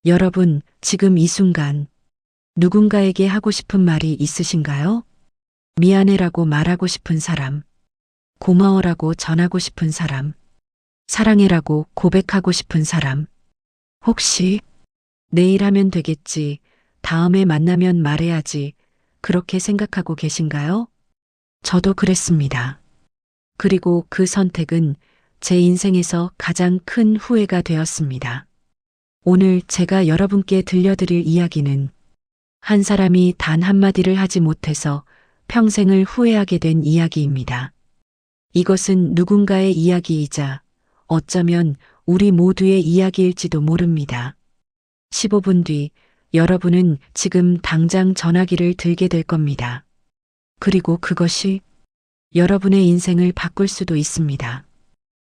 여러분, 지금 이 순간 누군가에게 하고 싶은 말이 있으신가요? 미안해라고 말하고 싶은 사람, 고마워라고 전하고 싶은 사람, 사랑해라고 고백하고 싶은 사람, 혹시 내일 하면 되겠지, 다음에 만나면 말해야지, 그렇게 생각하고 계신가요? 저도 그랬습니다. 그리고 그 선택은 제 인생에서 가장 큰 후회가 되었습니다. 오늘 제가 여러분께 들려드릴 이야기는 한 사람이 단 한마디를 하지 못해서 평생을 후회하게 된 이야기입니다. 이것은 누군가의 이야기이자 어쩌면 우리 모두의 이야기일지도 모릅니다. 15분 뒤 여러분은 지금 당장 전화기를 들게 될 겁니다. 그리고 그것이 여러분의 인생을 바꿀 수도 있습니다.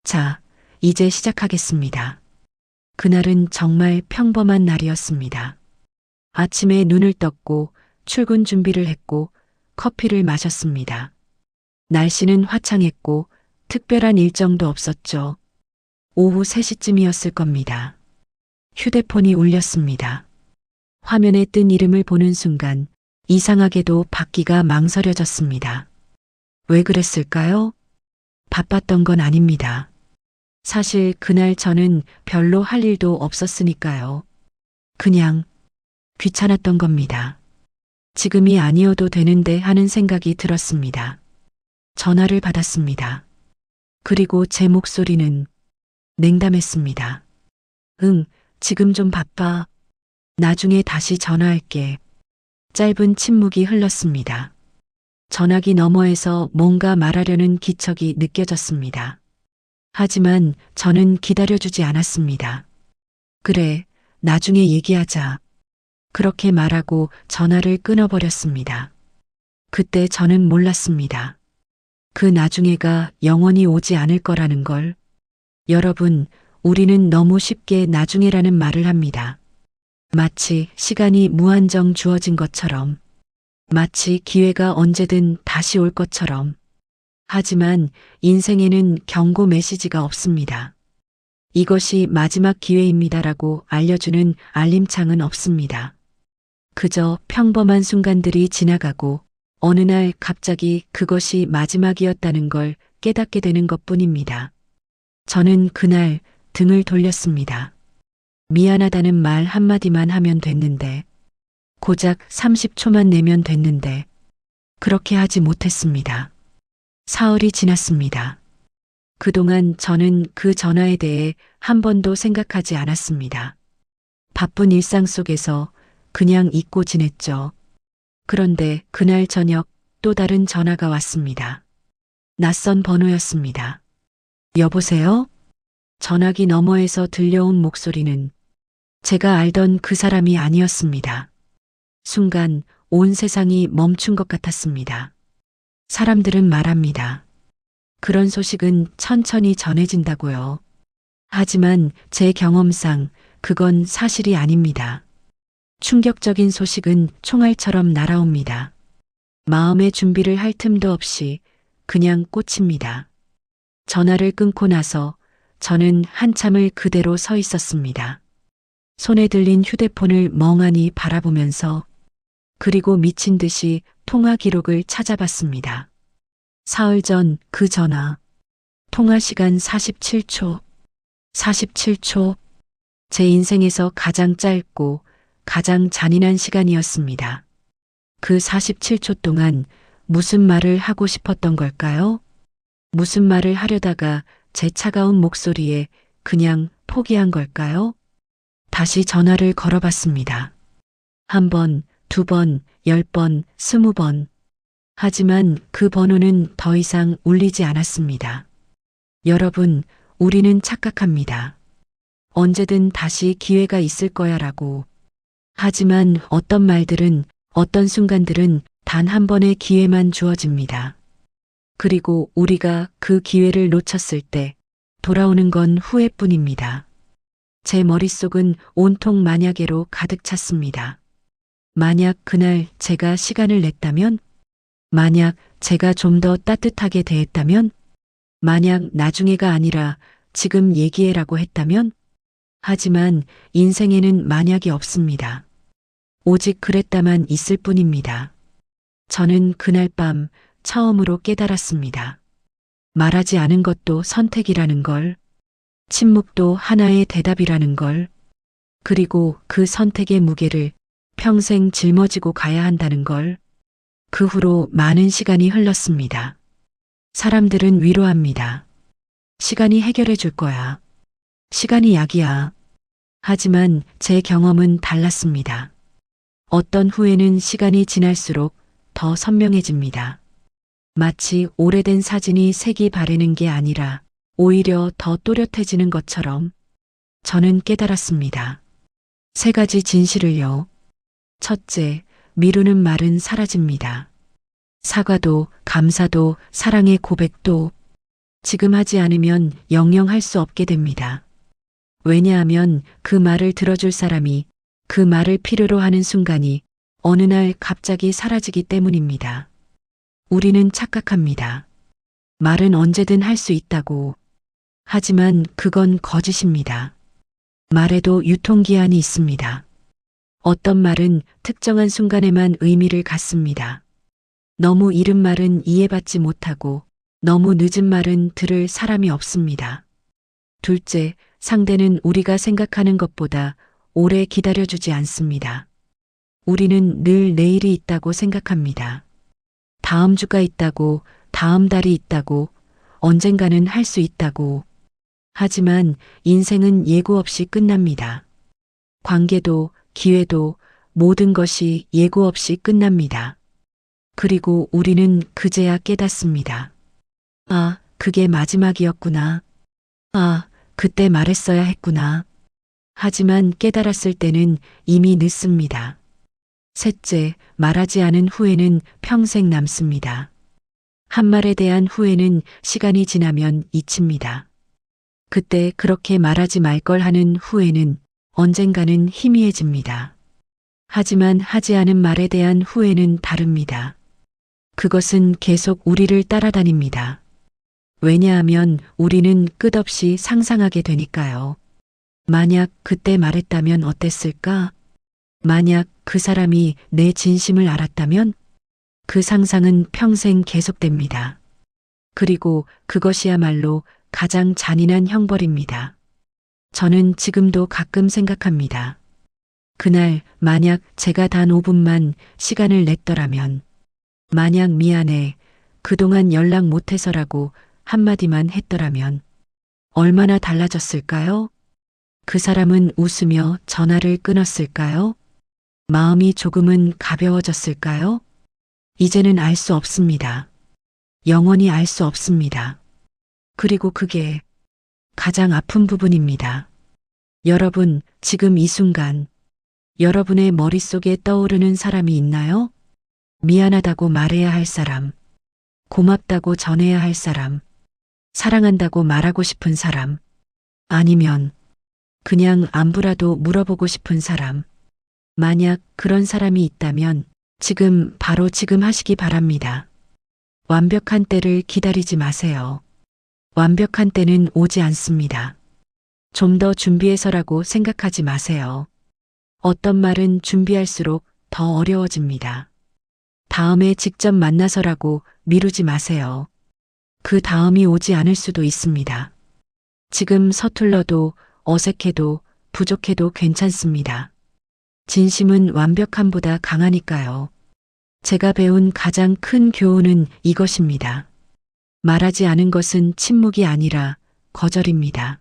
자, 이제 시작하겠습니다. 그날은 정말 평범한 날이었습니다. 아침에 눈을 떴고 출근 준비를 했고 커피를 마셨습니다. 날씨는 화창했고 특별한 일정도 없었죠. 오후 3시쯤이었을 겁니다. 휴대폰이 울렸습니다. 화면에 뜬 이름을 보는 순간 이상하게도 받기가 망설여졌습니다. 왜 그랬을까요? 바빴던 건 아닙니다. 사실 그날 저는 별로 할 일도 없었으니까요. 그냥 귀찮았던 겁니다. 지금이 아니어도 되는데 하는 생각이 들었습니다. 전화를 받았습니다. 그리고 제 목소리는 냉담했습니다. 응, 지금 좀 바빠. 나중에 다시 전화할게. 짧은 침묵이 흘렀습니다. 전화기 너머에서 뭔가 말하려는 기척이 느껴졌습니다. 하지만 저는 기다려주지 않았습니다. 그래, 나중에 얘기하자. 그렇게 말하고 전화를 끊어버렸습니다. 그때 저는 몰랐습니다. 그 나중에가 영원히 오지 않을 거라는 걸. 여러분, 우리는 너무 쉽게 나중에라는 말을 합니다. 마치 시간이 무한정 주어진 것처럼, 마치 기회가 언제든 다시 올 것처럼. 하지만 인생에는 경고 메시지가 없습니다. 이것이 마지막 기회입니다라고 알려주는 알림창은 없습니다. 그저 평범한 순간들이 지나가고 어느 날 갑자기 그것이 마지막이었다는 걸 깨닫게 되는 것뿐입니다. 저는 그날 등을 돌렸습니다. 미안하다는 말 한마디만 하면 됐는데, 고작 30초만 내면 됐는데, 그렇게 하지 못했습니다. 사흘이 지났습니다. 그동안 저는 그 전화에 대해 한 번도 생각하지 않았습니다. 바쁜 일상 속에서 그냥 잊고 지냈죠. 그런데 그날 저녁 또 다른 전화가 왔습니다. 낯선 번호였습니다. 여보세요? 전화기 너머에서 들려온 목소리는 제가 알던 그 사람이 아니었습니다. 순간 온 세상이 멈춘 것 같았습니다. 사람들은 말합니다. 그런 소식은 천천히 전해진다고요. 하지만 제 경험상 그건 사실이 아닙니다. 충격적인 소식은 총알처럼 날아옵니다. 마음의 준비를 할 틈도 없이 그냥 꽂힙니다. 전화를 끊고 나서 저는 한참을 그대로 서 있었습니다. 손에 들린 휴대폰을 멍하니 바라보면서 그리고 미친 듯이 통화 기록을 찾아봤습니다. 사흘 전 그 전화. 통화 시간 47초. 47초. 제 인생에서 가장 짧고 가장 잔인한 시간이었습니다. 그 47초 동안 무슨 말을 하고 싶었던 걸까요? 무슨 말을 하려다가 제 차가운 목소리에 그냥 포기한 걸까요? 다시 전화를 걸어봤습니다. 1번, 2번, 10번, 20번. 하지만 그 번호는 더 이상 울리지 않았습니다. 여러분, 우리는 착각합니다. 언제든 다시 기회가 있을 거야라고. 하지만 어떤 말들은, 어떤 순간들은 단 한 번의 기회만 주어집니다. 그리고 우리가 그 기회를 놓쳤을 때 돌아오는 건 후회뿐입니다. 제 머릿속은 온통 만약에로 가득 찼습니다. 만약 그날 제가 시간을 냈다면? 만약 제가 좀 더 따뜻하게 대했다면? 만약 나중에가 아니라 지금 얘기해라고 했다면? 하지만 인생에는 만약이 없습니다. 오직 그랬다만 있을 뿐입니다. 저는 그날 밤 처음으로 깨달았습니다. 말하지 않은 것도 선택이라는 걸, 침묵도 하나의 대답이라는 걸, 그리고 그 선택의 무게를 평생 짊어지고 가야 한다는 걸. 그 후로 많은 시간이 흘렀습니다. 사람들은 위로합니다. 시간이 해결해 줄 거야. 시간이 약이야. 하지만 제 경험은 달랐습니다. 어떤 후회는 시간이 지날수록 더 선명해집니다. 마치 오래된 사진이 색이 바래는 게 아니라 오히려 더 또렷해지는 것처럼 저는 깨달았습니다. 세 가지 진실을요. 첫째, 미루는 말은 사라집니다. 사과도, 감사도, 사랑의 고백도 지금 하지 않으면 영영 할 수 없게 됩니다. 왜냐하면 그 말을 들어줄 사람이 그 말을 필요로 하는 순간이 어느 날 갑자기 사라지기 때문입니다. 우리는 착각합니다. 말은 언제든 할 수 있다고. 하지만 그건 거짓입니다. 말에도 유통기한이 있습니다. 어떤 말은 특정한 순간에만 의미를 갖습니다. 너무 이른 말은 이해받지 못하고 너무 늦은 말은 들을 사람이 없습니다. 둘째, 상대는 우리가 생각하는 것보다 오래 기다려주지 않습니다. 우리는 늘 내일이 있다고 생각합니다. 다음 주가 있다고, 다음 달이 있다고, 언젠가는 할 수 있다고. 하지만 인생은 예고 없이 끝납니다. 관계도, 기회도, 모든 것이 예고 없이 끝납니다. 그리고 우리는 그제야 깨닫습니다. 아, 그게 마지막이었구나. 아, 그때 말했어야 했구나. 하지만 깨달았을 때는 이미 늦습니다. 셋째, 말하지 않은 후회는 평생 남습니다. 한 말에 대한 후회는 시간이 지나면 잊힙니다. 그때 그렇게 말하지 말 걸 하는 후회는 언젠가는 희미해집니다. 하지만 하지 않은 말에 대한 후회는 다릅니다. 그것은 계속 우리를 따라다닙니다. 왜냐하면 우리는 끝없이 상상하게 되니까요. 만약 그때 말했다면 어땠을까? 만약 그 사람이 내 진심을 알았다면? 그 상상은 평생 계속됩니다. 그리고 그것이야말로 가장 잔인한 형벌입니다. 저는 지금도 가끔 생각합니다. 그날 만약 제가 단 5분만 시간을 냈더라면, 만약 미안해, 그동안 연락 못해서라고 한마디만 했더라면 얼마나 달라졌을까요? 그 사람은 웃으며 전화를 끊었을까요? 마음이 조금은 가벼워졌을까요? 이제는 알 수 없습니다. 영원히 알 수 없습니다. 그리고 그게 가장 아픈 부분입니다. 여러분, 지금 이 순간 여러분의 머릿속에 떠오르는 사람이 있나요? 미안하다고 말해야 할 사람, 고맙다고 전해야 할 사람, 사랑한다고 말하고 싶은 사람, 아니면 그냥 안부라도 물어보고 싶은 사람. 만약 그런 사람이 있다면 지금 바로 지금 하시기 바랍니다. 완벽한 때를 기다리지 마세요. 완벽한 때는 오지 않습니다. 좀 더 준비해서라고 생각하지 마세요. 어떤 말은 준비할수록 더 어려워집니다. 다음에 직접 만나서라고 미루지 마세요. 그 다음이 오지 않을 수도 있습니다. 지금 서툴러도 어색해도 부족해도 괜찮습니다. 진심은 완벽함보다 강하니까요. 제가 배운 가장 큰 교훈은 이것입니다. 말하지 않은 것은 침묵이 아니라 거절입니다.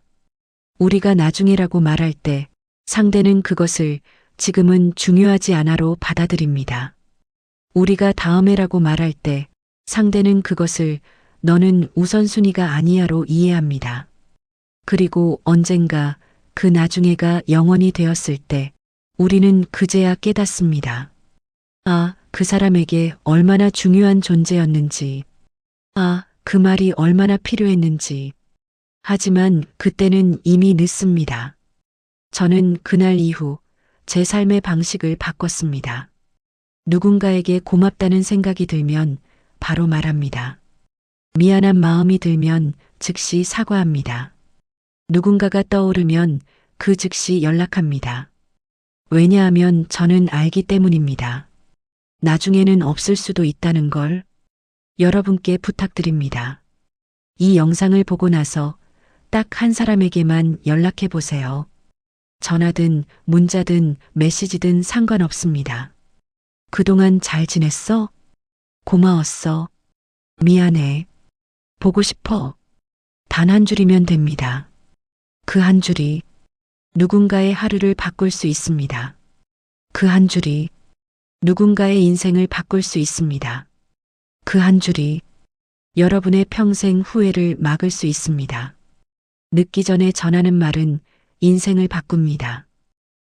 우리가 나중에라고 말할 때 상대는 그것을 지금은 중요하지 않아로 받아들입니다. 우리가 다음에라고 말할 때 상대는 그것을 너는 우선순위가 아니야로 이해합니다. 그리고 언젠가 그 나중에가 영원히 되었을 때 우리는 그제야 깨닫습니다. 아, 그 사람에게 얼마나 중요한 존재였는지. 아, 그 말이 얼마나 필요했는지. 하지만 그때는 이미 늦습니다. 저는 그날 이후 제 삶의 방식을 바꿨습니다. 누군가에게 고맙다는 생각이 들면 바로 말합니다. 미안한 마음이 들면 즉시 사과합니다. 누군가가 떠오르면 그 즉시 연락합니다. 왜냐하면 저는 알기 때문입니다. 나중에는 없을 수도 있다는 걸 여러분께 부탁드립니다. 이 영상을 보고 나서 딱 한 사람에게만 연락해 보세요. 전화든 문자든 메시지든 상관없습니다. 그동안 잘 지냈어? 고마웠어. 미안해. 보고 싶어. 단 한 줄이면 됩니다. 그 한 줄이 누군가의 하루를 바꿀 수 있습니다. 그 한 줄이 누군가의 인생을 바꿀 수 있습니다. 그 한 줄이 여러분의 평생 후회를 막을 수 있습니다. 늦기 전에 전하는 말은 인생을 바꿉니다.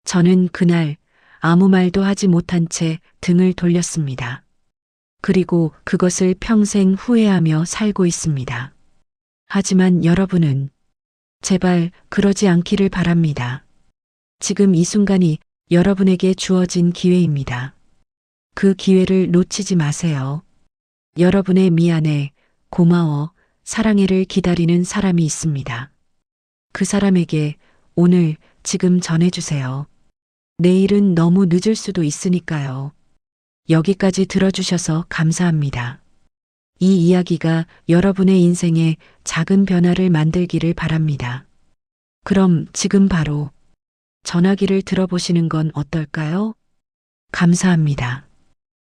저는 그날 아무 말도 하지 못한 채 등을 돌렸습니다. 그리고 그것을 평생 후회하며 살고 있습니다. 하지만 여러분은 제발 그러지 않기를 바랍니다. 지금 이 순간이 여러분에게 주어진 기회입니다. 그 기회를 놓치지 마세요. 여러분의 미안해, 고마워, 사랑해를 기다리는 사람이 있습니다. 그 사람에게 오늘 지금 전해주세요. 내일은 너무 늦을 수도 있으니까요. 여기까지 들어주셔서 감사합니다. 이 이야기가 여러분의 인생에 작은 변화를 만들기를 바랍니다. 그럼 지금 바로 전화기를 들어보시는 건 어떨까요? 감사합니다.